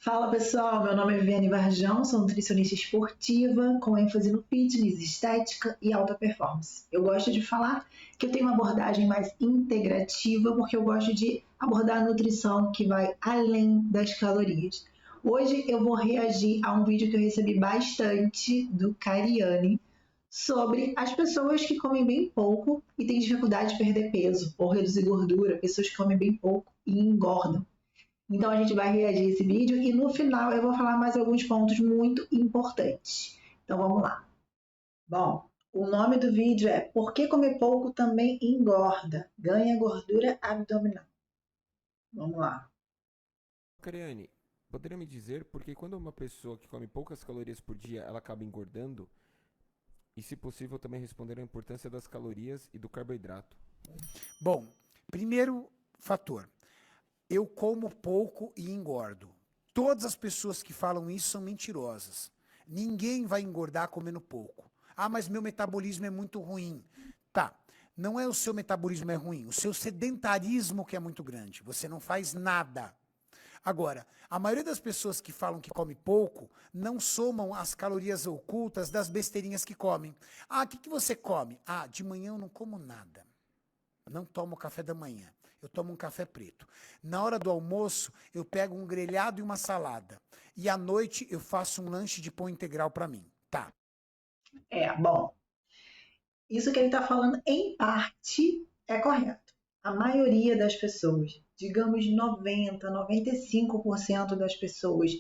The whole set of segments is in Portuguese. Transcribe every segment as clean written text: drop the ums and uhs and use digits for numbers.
Fala pessoal, meu nome é Viviane Varjão, sou nutricionista esportiva com ênfase no fitness, estética e alta performance. Eu gosto de falar que eu tenho uma abordagem mais integrativa porque eu gosto de abordar a nutrição que vai além das calorias. Hoje eu vou reagir a um vídeo que eu recebi bastante do Cariani sobre as pessoas que comem bem pouco e têm dificuldade de perder peso ou reduzir gordura, pessoas que comem bem pouco e engordam. Então a gente vai reagir a esse vídeo e no final eu vou falar mais alguns pontos muito importantes. Então vamos lá. Bom, o nome do vídeo é Por que comer pouco também engorda? Ganha gordura abdominal. Vamos lá. Cariane, poderia me dizer por que quando uma pessoa que come poucas calorias por dia, ela acaba engordando? E se possível também responder a importância das calorias e do carboidrato. Bom, primeiro fator, eu como pouco e engordo. Todas as pessoas que falam isso são mentirosas. Ninguém vai engordar comendo pouco. Ah, mas meu metabolismo é muito ruim. Tá, não é o seu metabolismo é ruim, o seu sedentarismo que é muito grande. Você não faz nada. Agora, a maioria das pessoas que falam que come pouco não somam as calorias ocultas das besteirinhas que comem. Ah, o que você come? Ah, de manhã eu não como nada. Não tomo café da manhã. Eu tomo um café preto. Na hora do almoço, eu pego um grelhado e uma salada. E à noite, eu faço um lanche de pão integral para mim. Tá. Bom, isso que ele está falando em parte é correto. A maioria das pessoas, digamos 90, 95% das pessoas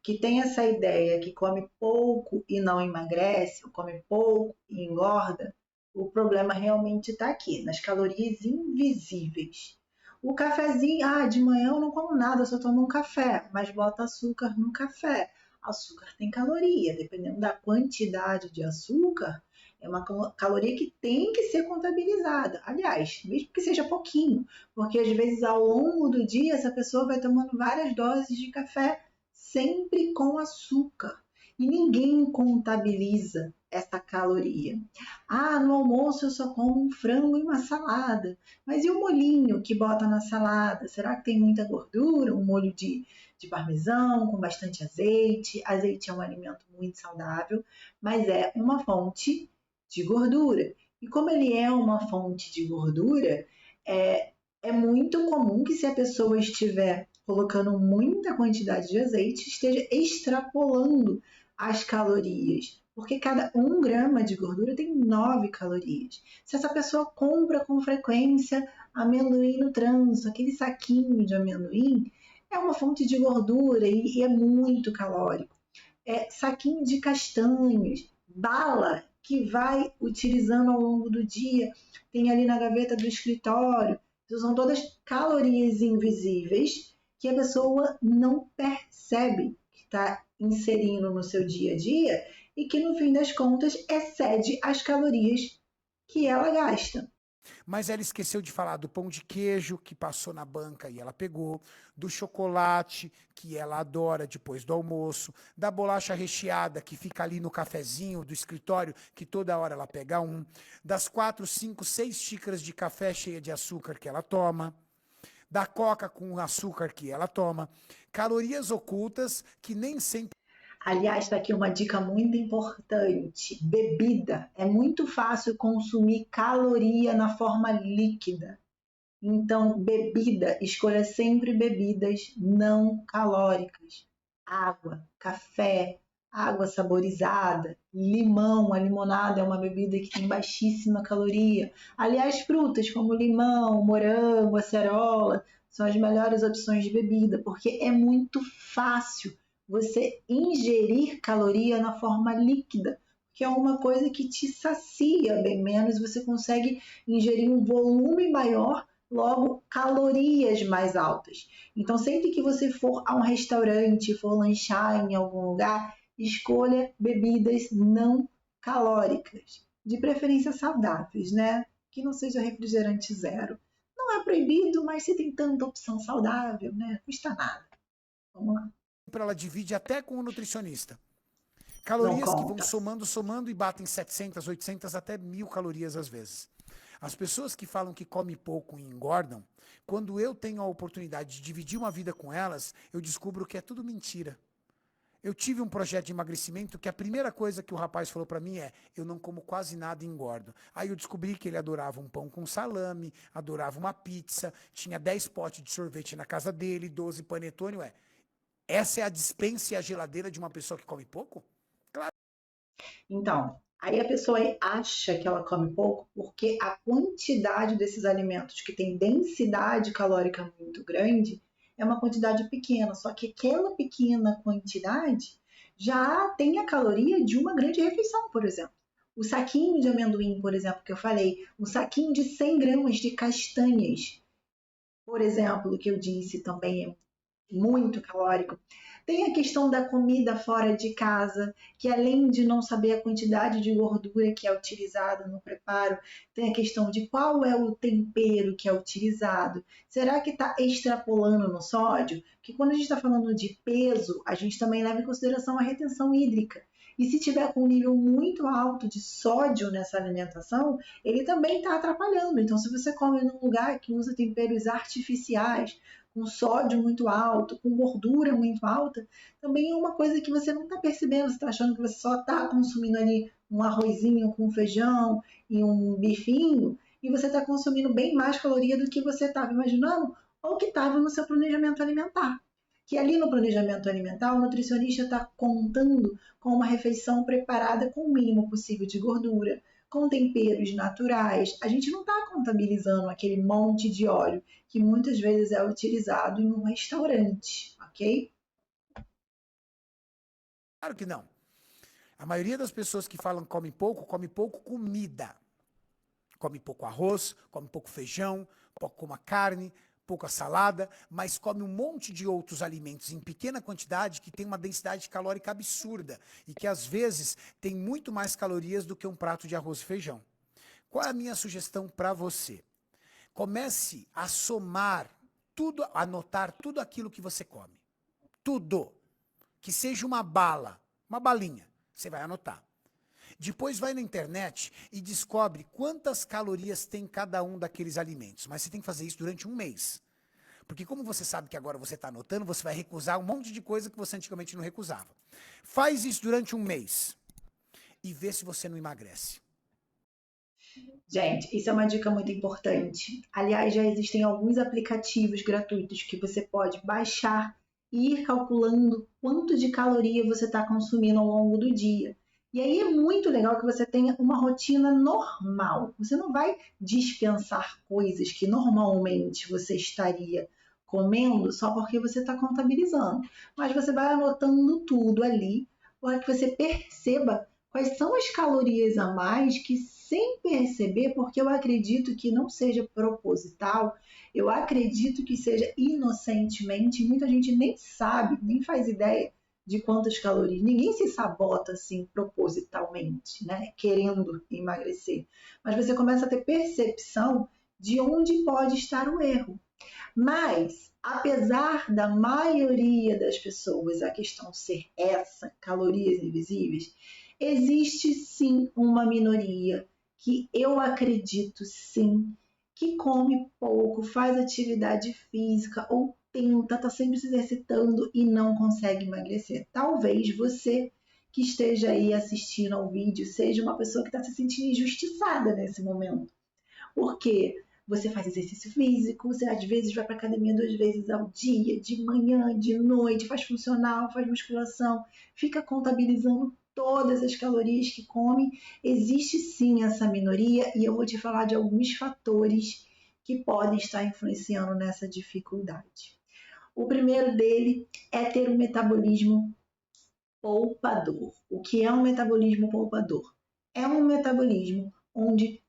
que tem essa ideia que come pouco e não emagrece, ou come pouco e engorda, o problema realmente está aqui, nas calorias invisíveis. O cafezinho, de manhã eu não como nada, eu só tomo um café, mas bota açúcar no café. Açúcar tem caloria, dependendo da quantidade de açúcar, é uma caloria que tem que ser contabilizada. Aliás, mesmo que seja pouquinho, porque às vezes ao longo do dia essa pessoa vai tomando várias doses de café sempre com açúcar. E ninguém contabiliza essa caloria. No almoço eu só como um frango e uma salada. Mas e o molhinho que bota na salada? Será que tem muita gordura? Um molho de parmesão com bastante azeite. Azeite é um alimento muito saudável, mas é uma fonte de gordura. E como ele é uma fonte de gordura, é muito comum que se a pessoa estiver colocando muita quantidade de azeite, esteja extrapolando as calorias. Porque cada 1 grama de gordura tem 9 calorias. Se essa pessoa compra com frequência amendoim no trânsito, aquele saquinho de amendoim, é uma fonte de gordura e é muito calórico. Saquinho de castanhas, bala que vai utilizando ao longo do dia, tem ali na gaveta do escritório. São todas calorias invisíveis que a pessoa não percebe que está inserindo no seu dia a dia e que no fim das contas excede as calorias que ela gasta. Mas ela esqueceu de falar do pão de queijo que passou na banca e ela pegou, do chocolate que ela adora depois do almoço, da bolacha recheada que fica ali no cafezinho do escritório que toda hora ela pega um, das 4, 5, 6 xícaras de café cheia de açúcar que ela toma, da coca com açúcar que ela toma, calorias ocultas que nem sempre. Aliás, está aqui uma dica muito importante: bebida. É muito fácil consumir caloria na forma líquida. Então, bebida, escolha sempre bebidas não calóricas. Água, café, água saborizada, limão. A limonada é uma bebida que tem baixíssima caloria. Aliás, frutas como limão, morango, acerola são as melhores opções de bebida, porque é muito fácil você ingerir caloria na forma líquida, que é uma coisa que te sacia bem menos, você consegue ingerir um volume maior, logo calorias mais altas. Então, sempre que você for a um restaurante, for lanchar em algum lugar, escolha bebidas não calóricas, de preferência saudáveis, né? Que não seja refrigerante zero. Não é proibido, mas se tem tanta opção saudável, né? Custa nada. Vamos lá. Ela divide até com o nutricionista. Não Calorias que vão conta. somando, somando e batem 700, 800, até 1000 calorias às vezes. As pessoas que falam que comem pouco e engordam, quando eu tenho a oportunidade de dividir uma vida com elas, eu descubro que é tudo mentira. Eu tive um projeto de emagrecimento que a primeira coisa que o rapaz falou para mim é: eu não como quase nada e engordo. Aí eu descobri que ele adorava um pão com salame, adorava uma pizza, tinha 10 potes de sorvete na casa dele, 12 panetone. Ué, essa é a despensa e a geladeira de uma pessoa que come pouco? Então, aí a pessoa acha que ela come pouco porque a quantidade desses alimentos que tem densidade calórica muito grande é uma quantidade pequena, só que aquela pequena quantidade já tem a caloria de uma grande refeição, por exemplo. O saquinho de amendoim, por exemplo, que eu falei, um saquinho de 100 gramas de castanhas, por exemplo, que eu disse também é muito calórico. Tem a questão da comida fora de casa, que além de não saber a quantidade de gordura que é utilizada no preparo, tem a questão de qual é o tempero que é utilizado. Será que está extrapolando no sódio? Porque quando a gente está falando de peso, a gente também leva em consideração a retenção hídrica. E se tiver com um nível muito alto de sódio nessa alimentação, ele também está atrapalhando. Então, se você come num lugar que usa temperos artificiais, com sódio muito alto, com gordura muito alta, também é uma coisa que você não está percebendo. Você está achando que você só está consumindo ali um arrozinho com feijão e um bifinho, e você está consumindo bem mais caloria do que você estava imaginando ou que estava no seu planejamento alimentar. Que ali no planejamento alimentar, o nutricionista está contando com uma refeição preparada com o mínimo possível de gordura, com temperos naturais. A gente não está contabilizando aquele monte de óleo que muitas vezes é utilizado em um restaurante, ok? Claro que não. A maioria das pessoas que falam que come pouco comida. Come pouco arroz, come pouco feijão, pouca carne, pouca salada, mas come um monte de outros alimentos em pequena quantidade que tem uma densidade calórica absurda e que às vezes tem muito mais calorias do que um prato de arroz e feijão. Qual é a minha sugestão para você? Comece a somar tudo, a anotar tudo aquilo que você come. Tudo. Que seja uma bala, uma balinha, você vai anotar. Depois vai na internet e descobre quantas calorias tem cada um daqueles alimentos. Mas você tem que fazer isso durante um mês. Porque como você sabe que agora você está anotando, você vai recusar um monte de coisa que você antigamente não recusava. Faz isso durante um mês e vê se você não emagrece. Gente, isso é uma dica muito importante. Aliás, já existem alguns aplicativos gratuitos que você pode baixar e ir calculando quanto de caloria você está consumindo ao longo do dia. E aí é muito legal que você tenha uma rotina normal. Você não vai dispensar coisas que normalmente você estaria comendo só porque você está contabilizando. Mas você vai anotando tudo ali para que você perceba quais são as calorias a mais que, sem perceber, porque eu acredito que não seja proposital, eu acredito que seja inocentemente, muita gente nem sabe, nem faz ideia de quantas calorias. Ninguém se sabota assim propositalmente, né? Querendo emagrecer. Mas você começa a ter percepção de onde pode estar o erro. Mas, apesar da maioria das pessoas a questão ser essa, calorias invisíveis, existe sim uma minoria que eu acredito sim que come pouco, faz atividade física ou tenta, está sempre se exercitando e não consegue emagrecer. Talvez você que esteja aí assistindo ao vídeo seja uma pessoa que está se sentindo injustiçada nesse momento. Porque você faz exercício físico, você às vezes vai para a academia 2 vezes ao dia, de manhã, de noite, faz funcional, faz musculação, fica contabilizando todas as calorias que come. Existe sim essa minoria e eu vou te falar de alguns fatores que podem estar influenciando nessa dificuldade. O primeiro dele é ter um metabolismo poupador. O que é um metabolismo poupador? É um metabolismo onde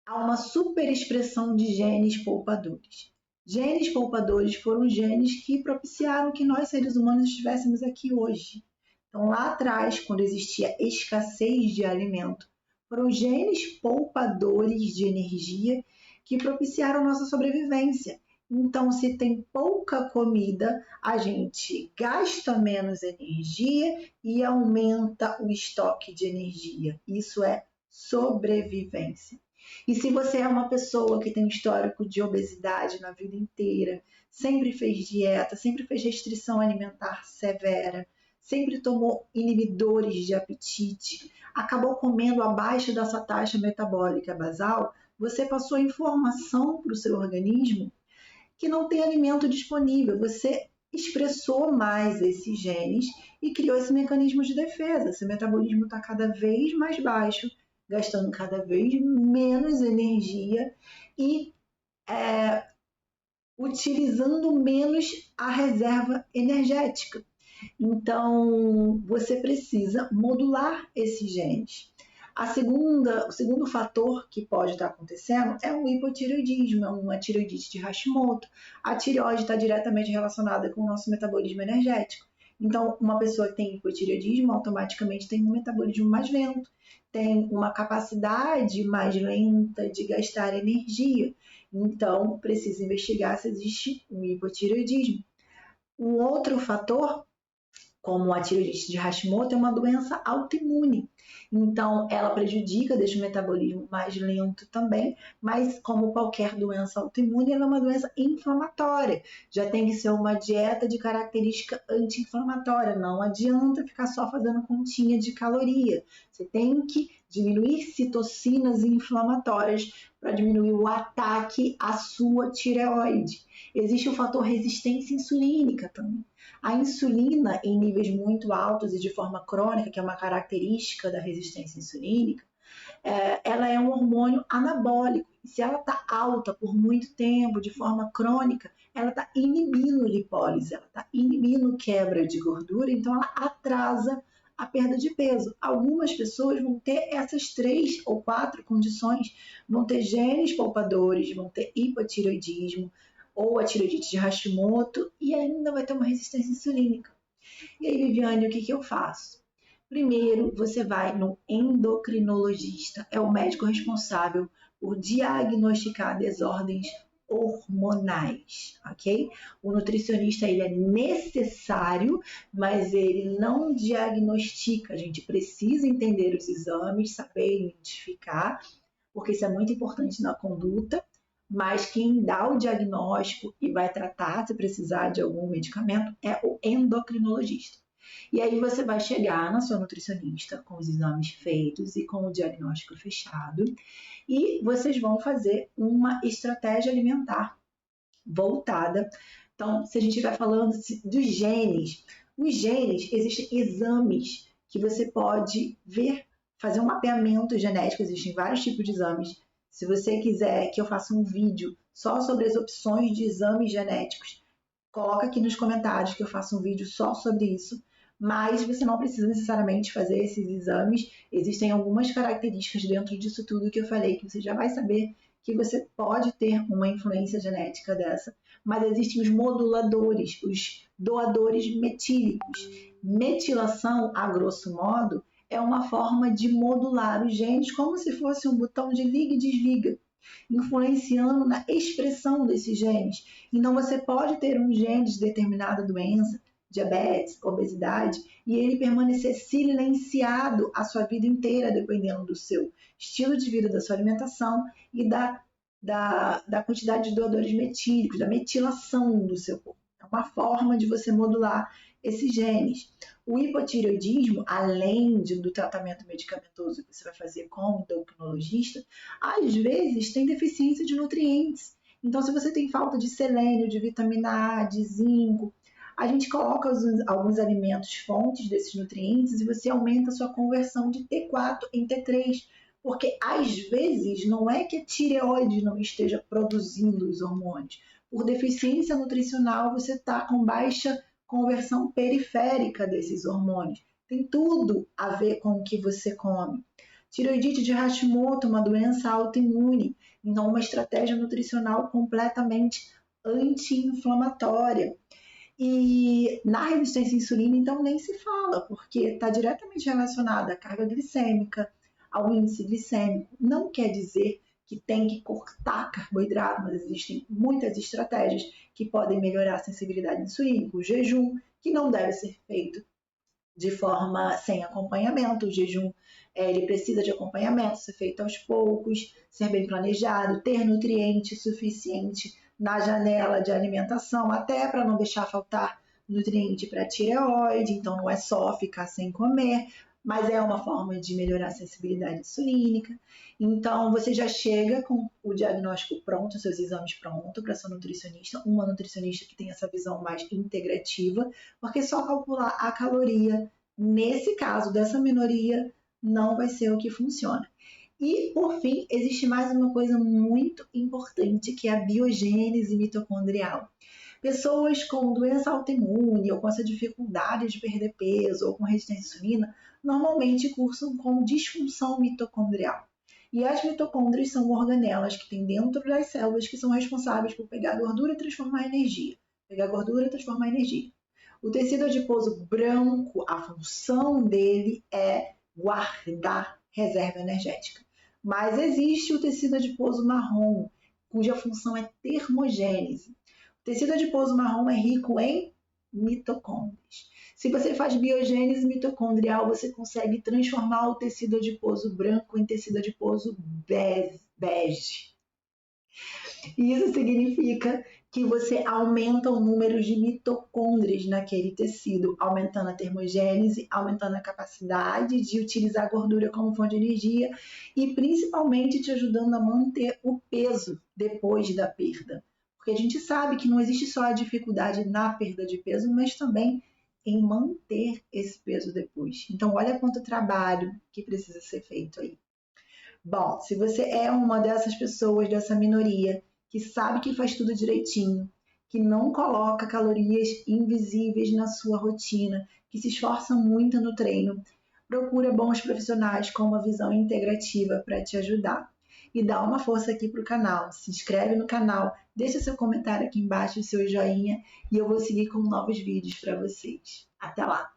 há uma superexpressão de genes poupadores. Genes poupadores foram genes que propiciaram que nós, seres humanos, estivéssemos aqui hoje. Então, lá atrás, quando existia escassez de alimento, foram genes poupadores de energia que propiciaram nossa sobrevivência. Então, se tem pouca comida, a gente gasta menos energia e aumenta o estoque de energia. Isso é sobrevivência. E se você é uma pessoa que tem um histórico de obesidade na vida inteira, sempre fez dieta, sempre fez restrição alimentar severa, sempre tomou inibidores de apetite, acabou comendo abaixo da sua taxa metabólica basal, você passou informação para o seu organismo que não tem alimento disponível. Você expressou mais esses genes e criou esse mecanismo de defesa. Seu metabolismo está cada vez mais baixo, gastando cada vez menos energia e utilizando menos a reserva energética. Então, você precisa modular esses genes. O segundo fator que pode estar acontecendo é um hipotireoidismo, é uma tireoidite de Hashimoto. A tireoide está diretamente relacionada com o nosso metabolismo energético. Então, uma pessoa que tem hipotireoidismo automaticamente tem um metabolismo mais lento, tem uma capacidade mais lenta de gastar energia. Então, precisa investigar se existe um hipotireoidismo. Um outro fator, como a tireoidite de Hashimoto, é uma doença autoimune. Então, ela prejudica, deixa o metabolismo mais lento também, mas como qualquer doença autoimune, ela é uma doença inflamatória. Já tem que ser uma dieta de característica anti-inflamatória. Não adianta ficar só fazendo continha de caloria. Você tem que diminuir citocinas inflamatórias para diminuir o ataque à sua tireoide. Existe o fator resistência insulínica também. A insulina, em níveis muito altos e de forma crônica, que é uma característica da resistência insulínica, ela é um hormônio anabólico. E se ela está alta por muito tempo, de forma crônica, ela está inibindo lipólise, ela está inibindo quebra de gordura, então ela atrasa a perda de peso. Algumas pessoas vão ter essas 3 ou 4 condições, vão ter genes poupadores, vão ter hipotireoidismo, ou a tireoidite de Hashimoto, e ainda vai ter uma resistência insulínica. E aí, Viviane, o que eu faço? Primeiro, você vai no endocrinologista, é o médico responsável por diagnosticar desordens hormonais, ok? O nutricionista, ele é necessário, mas ele não diagnostica. A gente precisa entender os exames, saber identificar, porque isso é muito importante na conduta, mas quem dá o diagnóstico e vai tratar se precisar de algum medicamento é o endocrinologista. E aí você vai chegar na sua nutricionista com os exames feitos e com o diagnóstico fechado e vocês vão fazer uma estratégia alimentar voltada. Então, se a gente estiver falando dos genes, os genes, existem exames que você pode ver, fazer um mapeamento genético, existem vários tipos de exames. Se você quiser que eu faça um vídeo só sobre as opções de exames genéticos, coloca aqui nos comentários que eu faça um vídeo só sobre isso. Mas você não precisa necessariamente fazer esses exames. Existem algumas características dentro disso tudo que eu falei, que você já vai saber que você pode ter uma influência genética dessa. Mas existem os moduladores, os doadores metílicos. Metilação, a grosso modo, é uma forma de modular os genes como se fosse um botão de liga e desliga, influenciando na expressão desses genes. Então, você pode ter um gene de determinada doença, diabetes, obesidade, e ele permanecer silenciado a sua vida inteira, dependendo do seu estilo de vida, da sua alimentação e da quantidade de doadores metílicos, da metilação do seu corpo. É uma forma de você modular esses genes. O hipotireoidismo, além do tratamento medicamentoso que você vai fazer com o endocrinologista, às vezes tem deficiência de nutrientes. Então, se você tem falta de selênio, de vitamina A, de zinco, a gente coloca alguns alimentos fontes desses nutrientes e você aumenta a sua conversão de T4 em T3. Porque, às vezes, não é que a tireoide não esteja produzindo os hormônios. Por deficiência nutricional, você está com baixa conversão periférica desses hormônios. Tem tudo a ver com o que você come. Tireoidite de Hashimoto, uma doença autoimune. Então, uma estratégia nutricional completamente anti-inflamatória. E na resistência à insulina, então, nem se fala, porque está diretamente relacionada à carga glicêmica, ao índice glicêmico. Não quer dizer que tem que cortar carboidrato, mas existem muitas estratégias que podem melhorar a sensibilidade insulínica, o jejum, que não deve ser feito de forma sem acompanhamento. O jejum ele precisa de acompanhamento, ser feito aos poucos, ser bem planejado, ter nutriente suficiente na janela de alimentação, até para não deixar faltar nutriente para a tireoide. Então não é só ficar sem comer, mas é uma forma de melhorar a sensibilidade insulínica. Então você já chega com o diagnóstico pronto, seus exames prontos para sua nutricionista, uma nutricionista que tem essa visão mais integrativa, porque só calcular a caloria, nesse caso dessa minoria, não vai ser o que funciona. E, por fim, existe mais uma coisa muito importante, que é a biogênese mitocondrial. Pessoas com doença autoimune ou com essa dificuldade de perder peso ou com resistência à insulina, normalmente cursam com disfunção mitocondrial. E as mitocôndrias são organelas que tem dentro das células que são responsáveis por pegar gordura e transformar em energia. Pegar gordura e transformar em energia. O tecido adiposo branco, a função dele é guardar reserva energética. Mas existe o tecido adiposo marrom, cuja função é termogênese. O tecido adiposo marrom é rico em mitocôndrias. Se você faz biogênese mitocondrial, você consegue transformar o tecido adiposo branco em tecido adiposo bege. Isso significa que você aumenta o número de mitocôndrias naquele tecido, aumentando a termogênese, aumentando a capacidade de utilizar a gordura como fonte de energia e principalmente te ajudando a manter o peso depois da perda. Porque a gente sabe que não existe só a dificuldade na perda de peso, mas também em manter esse peso depois. Então, olha quanto trabalho que precisa ser feito aí. Bom, se você é uma dessas pessoas, dessa minoria, que sabe que faz tudo direitinho, que não coloca calorias invisíveis na sua rotina, que se esforça muito no treino, procura bons profissionais com uma visão integrativa para te ajudar. E dá uma força aqui para o canal, se inscreve no canal, deixa seu comentário aqui embaixo, seu joinha, e eu vou seguir com novos vídeos para vocês. Até lá!